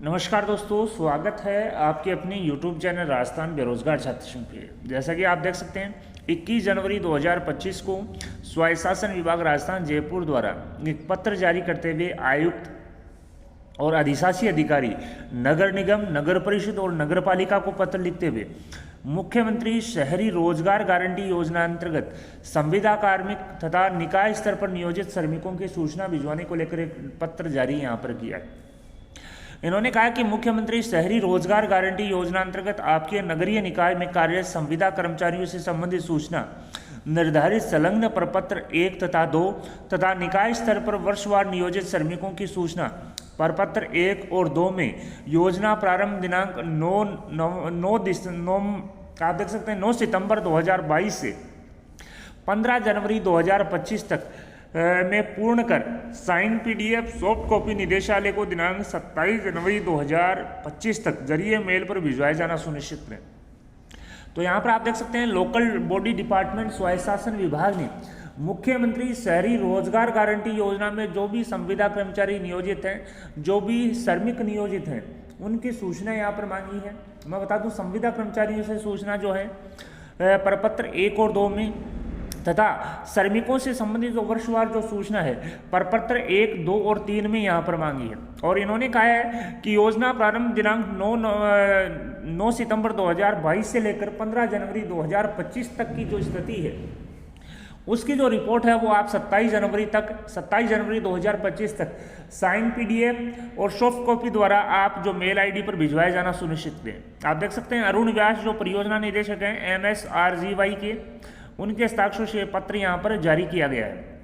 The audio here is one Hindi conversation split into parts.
नमस्कार दोस्तों, स्वागत है आपके अपने YouTube चैनल राजस्थान बेरोजगार छात्र संघ पे। जैसा कि आप देख सकते हैं 21 जनवरी 2025 को स्वायत्त शासन विभाग राजस्थान जयपुर द्वारा एक पत्र जारी करते हुए आयुक्त और अधिशासी अधिकारी नगर निगम, नगर परिषद और नगर पालिका को पत्र लिखते हुए मुख्यमंत्री शहरी रोजगार गारंटी योजना अंतर्गत संविदा कार्मिक तथा निकाय स्तर पर नियोजित श्रमिकों की सूचना भिजवाने को लेकर एक पत्र जारी यहाँ पर किया है। इन्होंने कहा कि मुख्यमंत्री शहरी रोजगार गारंटी योजना अंतर्गत आपके नगरीय निकाय में कार्यरत संविदा कर्मचारियों से संबंधित सूचना निर्धारित संलग्न प्रपत्र 1 तथा 2 तथा निकाय स्तर पर वर्षवार नियोजित श्रमिकों की सूचना प्रपत्र 1 और 2 में योजना प्रारंभ दिनांक 9 सितंबर 2022 से 15 जनवरी 2025 तक में पूर्ण कर साइन PDF सॉफ्ट कॉपी निदेशालय को दिनांक 27 जनवरी 2025 तक जरिए मेल पर भिजवाया जाना सुनिश्चित करें। तो यहाँ पर आप देख सकते हैं लोकल बॉडी डिपार्टमेंट स्वायत्त शासन विभाग ने मुख्यमंत्री शहरी रोजगार गारंटी योजना में जो भी संविदा कर्मचारी नियोजित हैं, जो भी श्रमिक नियोजित हैं, उनकी सूचना यहाँ पर मांगी है। मैं बता दूँ संविदा कर्मचारियों से सूचना जो है प्रपत्र 1 और 2 में तथा श्रमिकों से संबंधित जो वर्षवार जो सूचना है प्रपत्र 1, 2 और 3 में यहाँ पर मांगी है। और इन्होंने कहा है कि योजना प्रारंभ दिनांक 9 सितंबर 2022 से लेकर 15 जनवरी 2025 तक की जो स्थिति है उसकी जो रिपोर्ट है वो आप 27 जनवरी 2025 तक साइन PDF और सॉफ्ट कॉपी द्वारा आप जो मेल ID पर भिजवाया जाना सुनिश्चित करें। आप देख सकते हैं अरुण व्यास जो परियोजना निदेशक हैं MSRGY के, उनके हस्ताक्षर से पत्र यहाँ पर जारी किया गया है।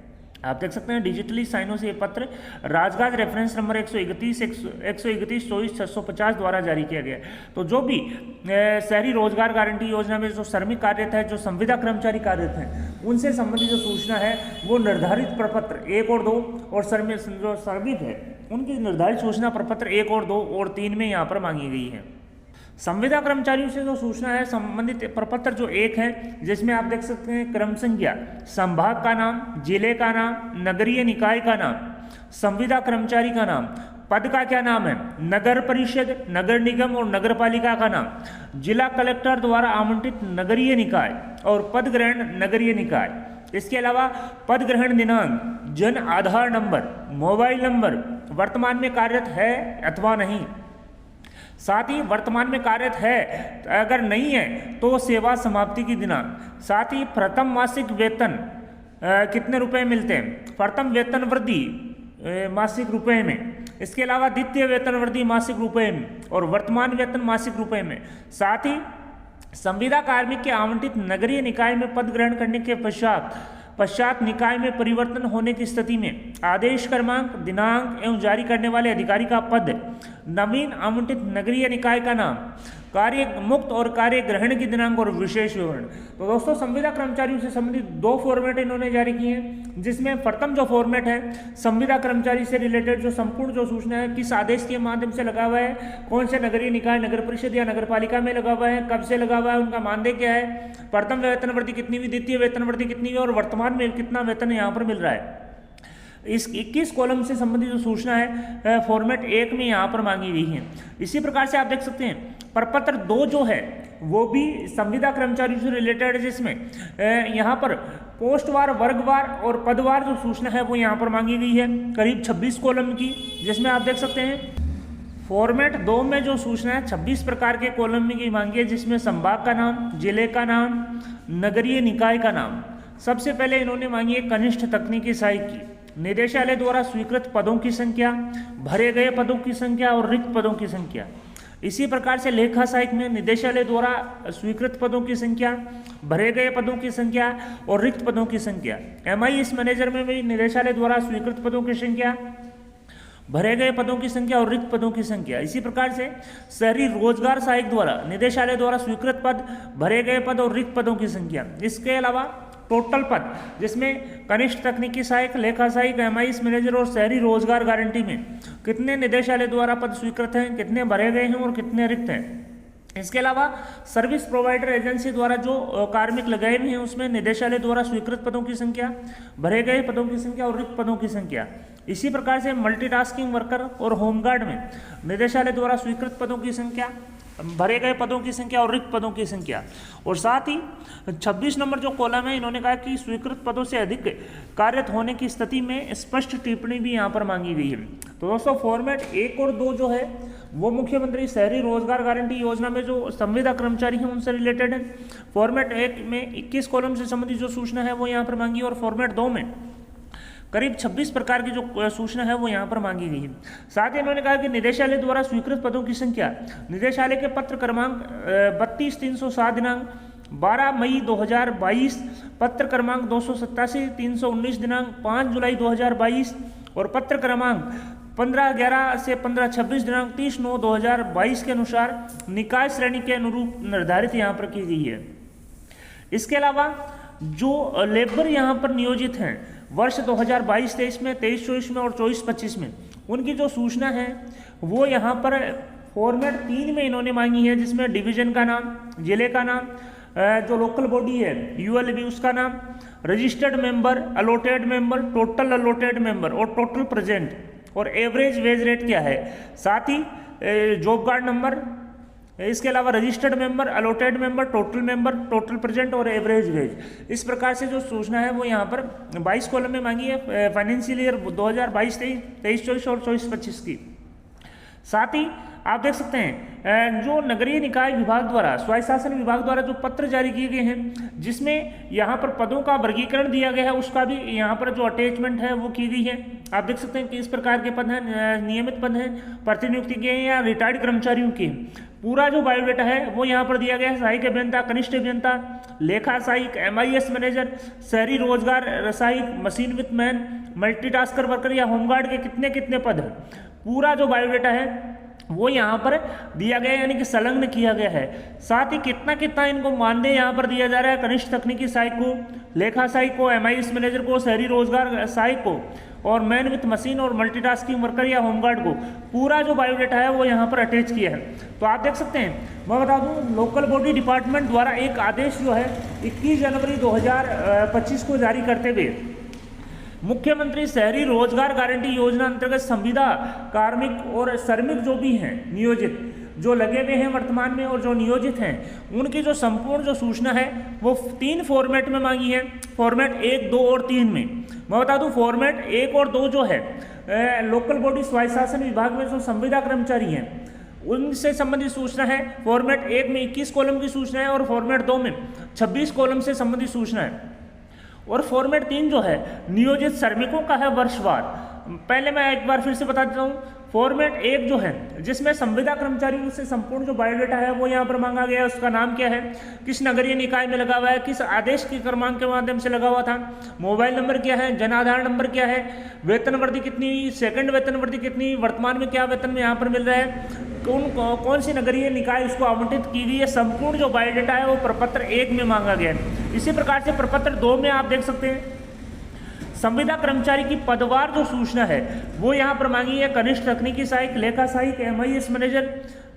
आप देख सकते हैं डिजिटली साइनों से ये पत्र राजगाज रेफरेंस नंबर 131/24/650 द्वारा जारी किया गया है। तो जो भी शहरी रोजगार गारंटी योजना में जो श्रमिक कार्यरत है, जो संविदा कर्मचारी कार्यरत हैं, उनसे संबंधित जो सूचना है वो निर्धारित प्रपत्र 1 और 2 और जो श्रमिक है उनकी निर्धारित सूचना प्रपत्र 1 और 2 और 3 में यहाँ पर मांगी गई है। संविदा कर्मचारियों से जो सूचना है संबंधित प्रपत्र जो 1 है जिसमें आप देख सकते हैं क्रम संख्या, संभाग का नाम, जिले का नाम, नगरीय निकाय का नाम, संविदा कर्मचारी का नाम, पद का क्या नाम है, नगर परिषद, नगर निगम और नगर पालिका का नाम, जिला कलेक्टर द्वारा आवंटित नगरीय निकाय और पद ग्रहण नगरीय निकाय। इसके अलावा पद ग्रहण दिनांक, Jan Aadhaar number, mobile number, वर्तमान में कार्यरत है अथवा नहीं, साथ ही वर्तमान में कार्यरत है, अगर नहीं है तो सेवा समाप्ति की दिनांक, साथ ही प्रथम मासिक वेतन कितने रुपए मिलते हैं, प्रथम वेतन वृद्धि मासिक रुपए में, इसके अलावा द्वितीय वेतन वृद्धि मासिक रुपए में और वर्तमान वेतन मासिक रुपए में, साथ ही संविदा कार्मिक के आवंटित नगरीय निकाय में पद ग्रहण करने के पश्चात निकाय में परिवर्तन होने की स्थिति में आदेश क्रमांक, दिनांक एवं जारी करने वाले अधिकारी का पद, नवीन आवंटित नगरीय निकाय का नाम, कार्य मुक्त और कार्य ग्रहण की दिनांक और विशेष विवरण। तो दोस्तों संविदा कर्मचारियों से संबंधित 2 फॉर्मेट इन्होंने जारी किए हैं, जिसमें प्रथम जो फॉर्मेट है संविदा कर्मचारी से रिलेटेड जो संपूर्ण जो सूचना है किस आदेश के माध्यम से लगा हुआ है, कौन से नगरीय निकाय, नगर परिषद या नगर पालिका में लगा हुआ है, कब से लगा हुआ है, उनका मानदेय क्या है, प्रथम वेतन वृद्धि कितनी हुई, द्वितीय वेतन वृद्धि कितनी हुई और वर्तमान में कितना वेतन यहाँ पर मिल रहा है। इस 21 कॉलम से संबंधित जो सूचना है फॉर्मेट 1 में यहाँ पर मांगी गई है। इसी प्रकार से आप देख सकते हैं प्रपत्र 2 जो है वो भी संविदा कर्मचारियों से रिलेटेड है, जिसमें यहाँ पर पोस्टवार, वर्गवार और पदवार जो सूचना है वो यहाँ पर मांगी गई है करीब 26 कॉलम की, जिसमें आप देख सकते हैं फॉर्मेट 2 में जो सूचना है 26 प्रकार के कॉलम में की मांगी है, जिसमें संभाग का नाम, जिले का नाम, नगरीय निकाय का नाम। सबसे पहले इन्होंने मांगी है कनिष्ठ तकनीकी सहायक की, निदेशालय द्वारा स्वीकृत पदों की संख्या, भरे गए पदों की संख्या और रिक्त पदों की संख्या। इसी प्रकार से लेखा सहायक में निदेशालय द्वारा स्वीकृत पदों की संख्या, भरे गए पदों की संख्या और रिक्त पदों की संख्या। MIS मैनेजर में भी निदेशालय द्वारा स्वीकृत पदों की संख्या, भरे गए पदों की संख्या और रिक्त पदों की संख्या। इसी प्रकार से शहरी रोजगार सहायक द्वारा निदेशालय द्वारा स्वीकृत पद, भरे गए पद और रिक्त पदों की संख्या। इसके अलावा टोटल पद, जिसमें कनिष्ठ तकनीकी सहायक, लेखा सहायक, MIS मैनेजर और शहरी रोजगार गारंटी में कितने निदेशालय द्वारा पद स्वीकृत हैं, कितने भरे गए हैं और कितने रिक्त हैं। इसके अलावा सर्विस प्रोवाइडर एजेंसी द्वारा जो कार्मिक लगाए हुए हैं उसमें निदेशालय द्वारा स्वीकृत पदों की संख्या, भरे गए पदों की संख्या और रिक्त पदों की संख्या। इसी प्रकार से मल्टीटास्किंग वर्कर और होमगार्ड में निदेशालय द्वारा स्वीकृत पदों की संख्या, भरे गए पदों की संख्या और रिक्त पदों की संख्या। और साथ ही 26 नंबर जो कॉलम है, इन्होंने कहा कि स्वीकृत पदों से अधिक कार्यरत होने की स्थिति में स्पष्ट टिप्पणी भी यहाँ पर मांगी गई है। तो दोस्तों फॉर्मेट 1 और 2 जो है वो मुख्यमंत्री शहरी रोजगार गारंटी योजना में जो संविदा कर्मचारी हैं उनसे रिलेटेड है। फॉर्मेट 1 में 21 कॉलम से संबंधित जो सूचना है वो यहाँ पर मांगी, और फॉर्मेट 2 में करीब 26 प्रकार की जो सूचना है वो यहाँ पर मांगी गई है। साथ ही इन्होंने कहा कि निदेशालय द्वारा स्वीकृत पदों की संख्या निदेशालय के पत्र क्रमांक 32/307 दिनांक 12 मई 2022, पत्र क्रमांक 287/319 दिनांक 5 जुलाई 2022 और पत्र क्रमांक 15/11 से 15/26 दिनांक 30/9/2022 के अनुसार निकाय श्रेणी के अनुरूप निर्धारित यहाँ पर की गई है। इसके अलावा जो लेबर यहाँ पर नियोजित हैं वर्ष 2022-23 में, 23-24 में और 24-25 में, उनकी जो सूचना है वो यहाँ पर फॉर्मेट 3 में इन्होंने मांगी है, जिसमें डिवीजन का नाम, जिले का नाम, जो लोकल बॉडी है यूएलबी उसका नाम, registered member, allotted member, total allotted member और टोटल प्रेजेंट और एवरेज वेज रेट क्या है, साथ ही जॉब कार्ड नंबर, इसके अलावा registered member, allotted member, total present और एवरेज वेज। इस प्रकार से जो सूचना है वो यहाँ पर 22 कॉलम में मांगी है फाइनेंशियल ईयर 2022-23, 23-24 और 24-25 की। साथ ही आप देख सकते हैं जो नगरीय निकाय विभाग द्वारा, स्वायत्त शासन विभाग द्वारा जो पत्र जारी किए गए हैं, जिसमें यहाँ पर पदों का वर्गीकरण दिया गया है, उसका भी यहाँ पर जो अटैचमेंट है वो की गई है। आप देख सकते हैं कि इस प्रकार के पद हैं, नियमित पद हैं, प्रतिनियुक्ति के या रिटायर्ड कर्मचारियों के। पूरा जो बायोडाटा है वो यहाँ पर दिया गया है। सहायक अभियंता, कनिष्ठ अभियंता, लेखा सहायक, MIS मैनेजर, शहरी रोजगार सहायक, machine with man, multitasker worker या होमगार्ड के कितने कितने पद हैं, पूरा जो बायोडाटा है वो यहाँ पर दिया गया है, यानी कि संलग्न किया गया है। साथ ही कितना कितना इनको मानदेय यहाँ पर दिया जा रहा है, कनिष्ठ तकनीकी सहायक को, लेखा सहायक को, MIS मैनेजर को, शहरी रोजगार सहायक को और मैन विथ मशीन और मल्टीटास्किंग वर्कर या होमगार्ड को, पूरा जो बायोडाटा है वो यहाँ पर अटैच किया है। तो आप देख सकते हैं, मैं बता दूं लोकल बॉडी डिपार्टमेंट द्वारा एक आदेश जो है 21 जनवरी 2025 को जारी करते हुए मुख्यमंत्री शहरी रोजगार गारंटी योजना अंतर्गत संविदा कार्मिक और श्रमिक जो भी हैं नियोजित, जो लगे हुए हैं वर्तमान में और जो नियोजित हैं, उनकी जो संपूर्ण जो सूचना है वो 3 फॉर्मेट में मांगी है। फॉर्मेट 1, 2 और 3 में मैं बता दूं फॉर्मेट 1 और 2 जो है लोकल बॉडी स्वायत्त शासन विभाग में जो संविदा कर्मचारी हैं उनसे संबंधित सूचना है। फॉर्मेट 1 में 21 कॉलम की सूचना है और फॉर्मेट 2 में 26 कॉलम से संबंधित सूचना है। और फॉर्मेट 3 जो है नियोजित श्रमिकों का है वर्षवार। पहले मैं एक बार फिर से बता देता हूँ, फॉर्मेट 1 जो है जिसमें संविदा कर्मचारियों से संपूर्ण जो बायोडाटा है वो यहाँ पर मांगा गया है। उसका नाम क्या है, किस नगरीय निकाय में लगा हुआ है, किस आदेश के क्रमांक के माध्यम से लगा हुआ था, मोबाइल नंबर क्या है, जन आधार नंबर क्या है, वेतन वृद्धि कितनी, सेकंड वेतन वृद्धि कितनी, वर्तमान में क्या वेतन में यहाँ पर मिल रहा है, कौन सी नगरीय निकाय इसको आवंटित की गई है, संपूर्ण जो बायोडाटा है वो प्रपत्र 1 में मांगा गया है। इसी प्रकार से प्रपत्र 2 में आप देख सकते हैं संविदा कर्मचारी की पदवार जो सूचना है वो यहाँ पर मांगी है। कनिष्ठ तकनीकी सहायक, लेखा सहायक, MIS मैनेजर,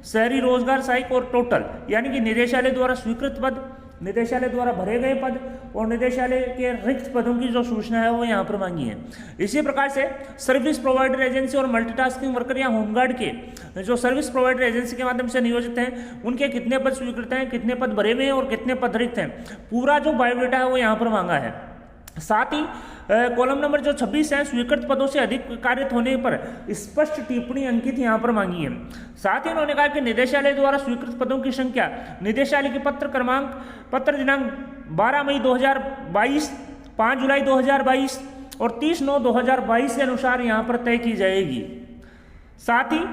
शहरी रोजगार सहायक और टोटल, यानी कि निदेशालय द्वारा स्वीकृत पद, निदेशालय द्वारा भरे गए पद और निदेशालय के रिक्त पदों की जो सूचना है वो यहाँ पर मांगी है। इसी प्रकार से सर्विस प्रोवाइडर एजेंसी और मल्टीटास्किंग वर्कर या होमगार्ड के जो सर्विस प्रोवाइडर एजेंसी के माध्यम से नियोजित हैं उनके कितने पद स्वीकृत हैं, कितने पद भरे हुए हैं और कितने पद रिक्त हैं, पूरा जो बायोडाटा है वो यहाँ पर मांगा है। साथ ही कॉलम नंबर जो 26 है स्वीकृत पदों से अधिक कार्यरत होने पर स्पष्ट टिप्पणी अंकित यहाँ पर मांगी है। साथ ही उन्होंने कहा कि निदेशालय द्वारा स्वीकृत पदों की संख्या निदेशालय के पत्र दिनांक 12 मई 2022, 5 जुलाई 2022 और 30/9/2022 के अनुसार यहाँ पर तय की जाएगी। साथ ही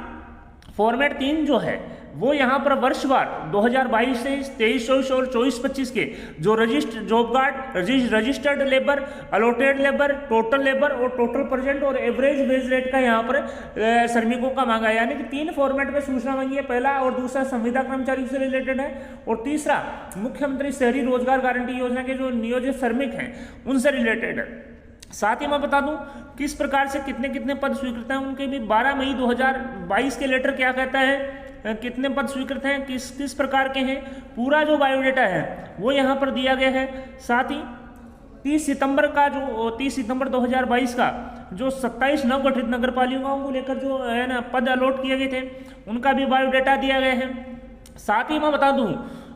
फॉर्मेट 3 जो है वो यहाँ पर वर्षवार 2022 से 23-24 और 24-25 के जो job card, registered labour, allotted labour, total labour और टोटल प्रेजेंट और एवरेज वेज रेट का यहाँ पर श्रमिकों का मांगा है। यानी कि 3 फॉर्मेट में सूचना मांगी है। पहला और दूसरा संविदा कर्मचारियों से रिलेटेड है और तीसरा मुख्यमंत्री शहरी रोजगार गारंटी योजना के जो नियोजित श्रमिक हैं उनसे रिलेटेड है। साथ ही मैं बता दूं किस प्रकार से कितने कितने पद स्वीकृत हैं उनके भी 12 मई 2022 के लेटर क्या कहता है, कितने पद स्वीकृत हैं, किस प्रकार के हैं, पूरा जो बायोडाटा है वो यहाँ पर दिया गया है। साथ ही 30 सितंबर 2022 का जो 27 नवगठित नगर पालिकाओं को लेकर जो है ना पद अलॉट किए गए थे उनका भी बायोडाटा दिया गया है। साथ ही मैं बता दूं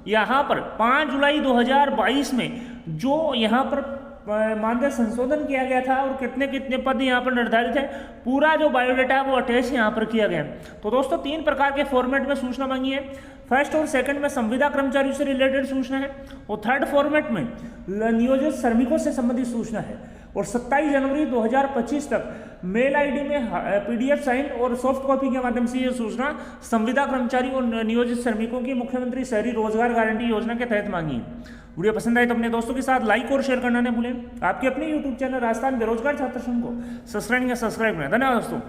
यहाँ पर 5 जुलाई 2022 में जो यहाँ पर मानदेय संशोधन किया गया था और कितने कितने पद यहाँ पर निर्धारित है, पूरा जो बायोडाटा है वो अटैच यहाँ पर किया गया है। तो दोस्तों 3 प्रकार के फॉर्मेट में सूचना मांगी है। फर्स्ट और सेकंड में संविदा कर्मचारियों से रिलेटेड सूचना है और थर्ड फॉर्मेट में नियोजित श्रमिकों से संबंधित सूचना है। और 27 जनवरी 2025 तक मेल आईडी में PDF साइन और सॉफ्ट कॉपी के माध्यम से ये सूचना संविदा कर्मचारी और नियोजित श्रमिकों की मुख्यमंत्री शहरी रोजगार गारंटी योजना के तहत मांगी है। वीडियो पसंद आए तो अपने दोस्तों के साथ लाइक और शेयर करना न भूलें। आपके अपने YouTube चैनल राजस्थान बेरोजगार छात्र संघ को सब्सक्राइब करें। धन्यवाद दोस्तों।